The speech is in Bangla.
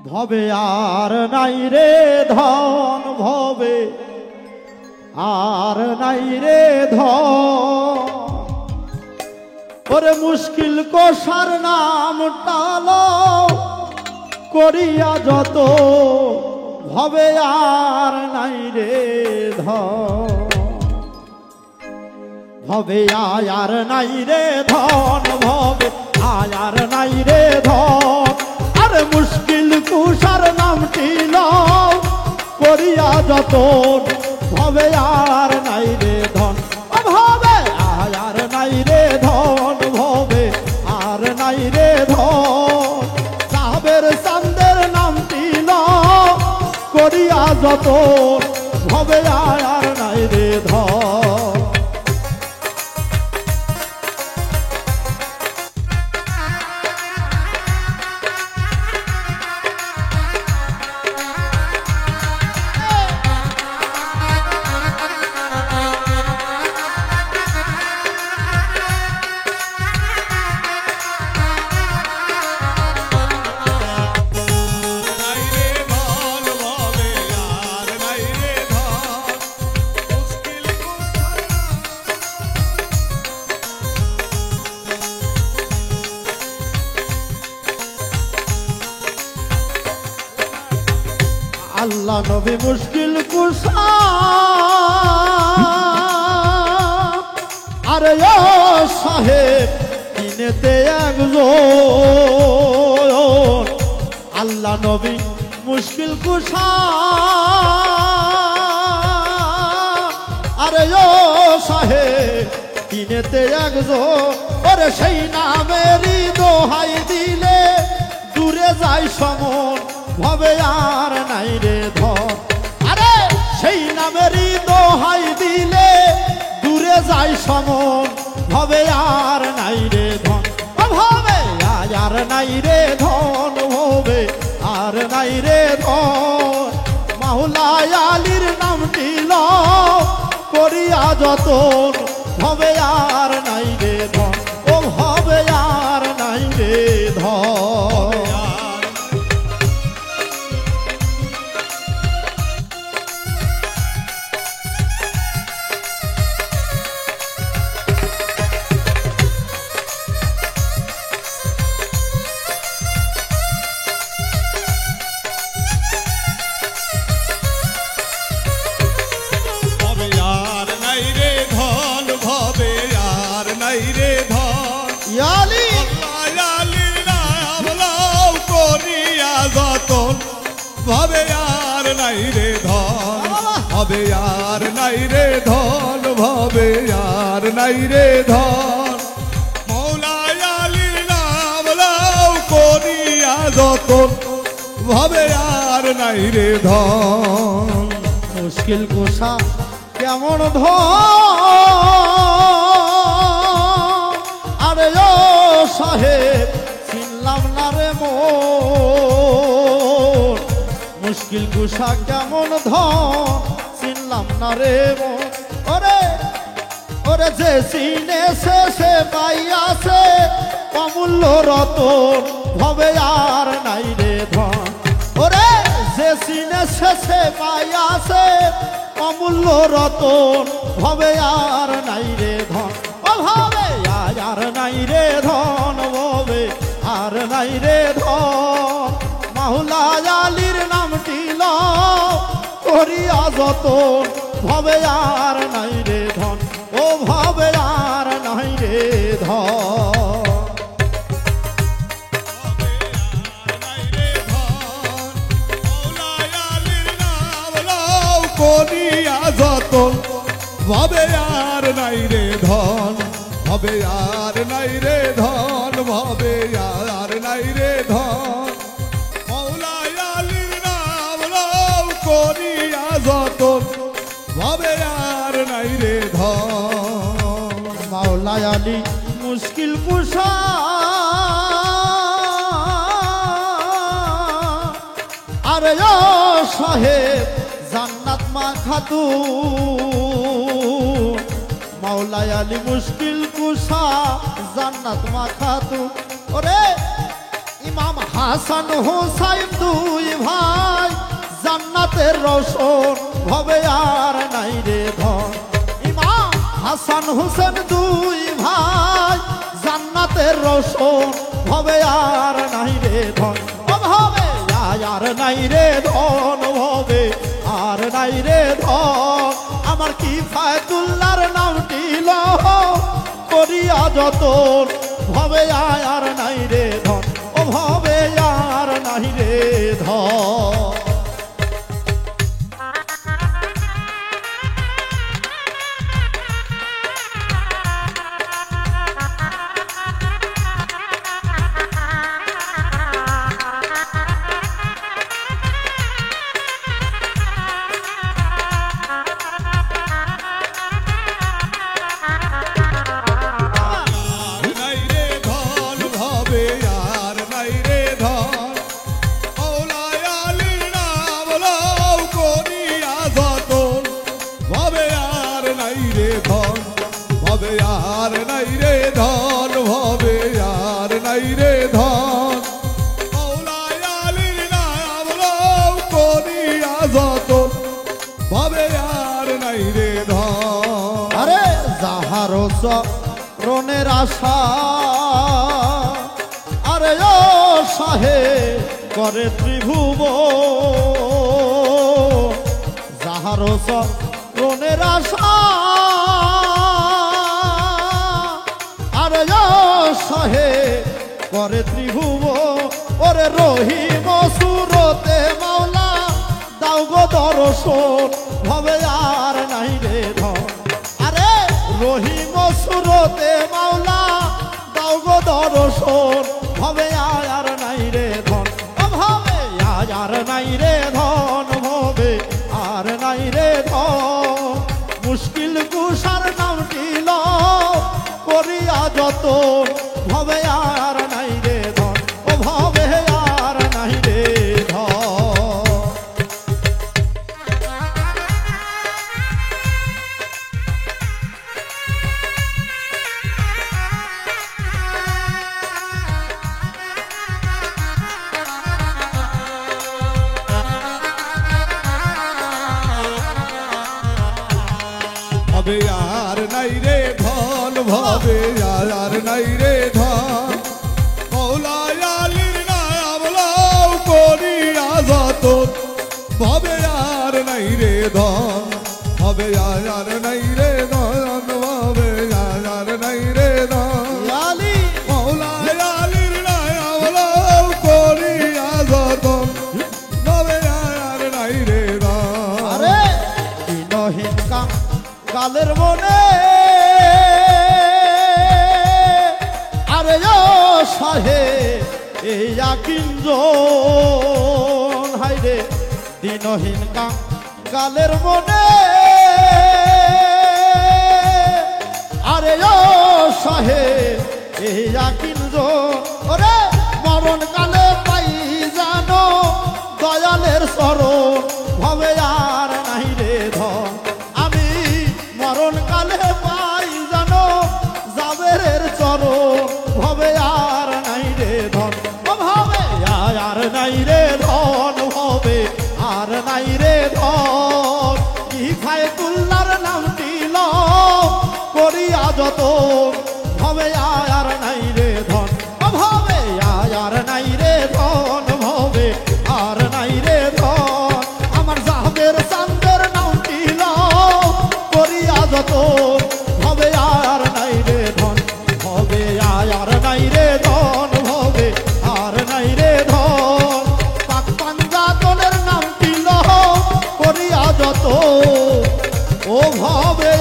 ভবে আর নাই রে ধন, ভবে আর নাই রে ধন। ওরে মুশকিল কোষার নাম টালো করিয়া যত, ভবে আর নাই রে ধন। ভবে আর নাই রে ধন, ভবে আর নাই রে ধন। আরে মুশকিল কুষার নামটি লও করিয়া যতন, ভবে আর নাই রে ধন। ভবে আর নাই রে ধন, ভবে আর নাই রে ধন। সাবের চাঁদের নামটি লও করিয়া যতন, ভবে আর নাই রে ধন। আল্লাহ নবী মুশকিল কুষা, আরে ও সাহেব কিনেতে একজন। আল্লাহ নবী মুশকিল কুষা, আরে ও সাহেব কিনেতে একজন। ওরে সেই নামেরই দোহাই দিলে দূরে যায় সমন, ভবে আর নাই রে ধন। আরে সেই নামেরই দোহাই দিলে দূরে যাই সমন, ভবে আর নাই রে ধন। ভবে আর নাই রে ধন, ভবে আর নাই রে ধন। মাওলা আলীর নামটি লও করিয়া যতন, ভবে আর নাই রে ধন। ও ভবে আর নাই রে ধন। ভবে আর নাই রে ধন, ভবে আর নাই রে ধন, ভবে আর নাই রে ধন। মৌলা আলীর নাম লও করিয়া যতন, ভবে আর নাই রে ধন। মুশকিল কুষা কেমন ধন, আরে ও সাহেব চিনলাম না রে মন। মুশকিল কুষা কেমন ধন চিনলাম না রে মন। ওরে ওরে যে চিনেছে সে পাইয়াছে অমূল্য রতন, ভবে আর নাই রে ধন। ওরে যে চিনেছে সে পাইয়াছে অমূল্য রতন, ভবে আর নাই রে ধন। ও ভবে আর নাই রে ধন, ভবে আর নাই রে ধন। মাওলা আলীর নামটি লও করিয়া যতন, ভবে আর নাই রে ধন। ও ভবে আর নাই রে ধন। করিয়া যতন, ভবে আর নাই রে ধন, ভবে আর নাই রে ধন, ভবে আর নাই রে ধন। মৌলা আলীর নাম লও করিয়া যতন, ভবে আর নাই রে ধন। মাওলা আলী মুশকিল কুষা, আরে ও সাহেব জান্নাত মা খাতুন। মাওলা আলী মুশকিল কুষা জান্নাত মা খাতুন। ওরে ইমাম হাসান হুসাইন দুই ভাই জান্নাতের রোশন ভবে আর নাই রে ধন ইমাম হাসান হুসেন দুই ভাই জান্নাতের রোশন ভবে আর নাই রে ধন ভবে আর নাই রে ধন ভবে আর নাই রে ধন আমার কি ফায়তুল্লাহর নামটি লহ করিয়া যতন ভবে আর নাই রে ধন ও ভবে আর নাই রে ধন নাই রে ধন ভবে আর নাই রে ধন মৌলায় আলীর নাম লও করিয়া যতন ভবে আর নাই রে ধন ভবে আর নাই রে ধন ভবে আর নাই রে ধন মৌলায় আলীর নাম লও করিয়া যতন ভবে আর নাই রে ধন আরে যাহারো রনের আশা আরে ও সাহে করে ত্রিভুব যাহারো রনের আশা আরে ও সাহে করে ত্রিভুব ওরে রহিম সুরতে মাওলা দাও গো দর্শন ভবে আর নাই রে ধন আরে রহিম সুরতে মাওলা দাও গো দর্শন ভবে আর নাই রে ধন ভবে আর নাই রে ধন ভবে আর নাই রে ধন মুশকিল কুষার নামটি লও করিয়া যত ভবে আর নাই রে ধন ও ভবে আর নাই রে ধন ভবে আর নাই রে ধন ভবে আর নাই রে ধন মৌলায় আলীর নাম লও করিয়া যতন ভবে আর নাই রে ধন ভবে আর নাই রে ধন ভবে আর নাই রে ধন লালি মৌলায় আলীর নাম লও করিয়া যতন ভবে আর নাই রে ধন আরে দিনহীন কালের মনে আরে ও সাহে এই আকিঞ্জন হাইরে দিনহীন কালের মনে আরে ও সাহে এই আকিঞ্জন ওরে মরণ কালে পাই জানো দয়ালের স্মরণ ভবে আর নাই রে ধন আমি মরণ কালে পাই জানো জাবেরের চরণ ভবে আর নাই রে ধন ভবে আর নাই রে ধন ভবে আর নাই রে ধন কি ফায়তুল্লাহর নামটি লও করিয়া যত ভবে আর নাই রে ধন ভবে আর নাই রে ধন ভবে আর নাই রে ধন আমার জাহের চাঁদের নামটি লও করিয়া যত ভবে আর নাই রে ধন ভবে আর নাই রে ধন ভবে আর নাই রে ধন পাক পাঞ্জাতনের নামটি লও করিয়া যত ও ভবে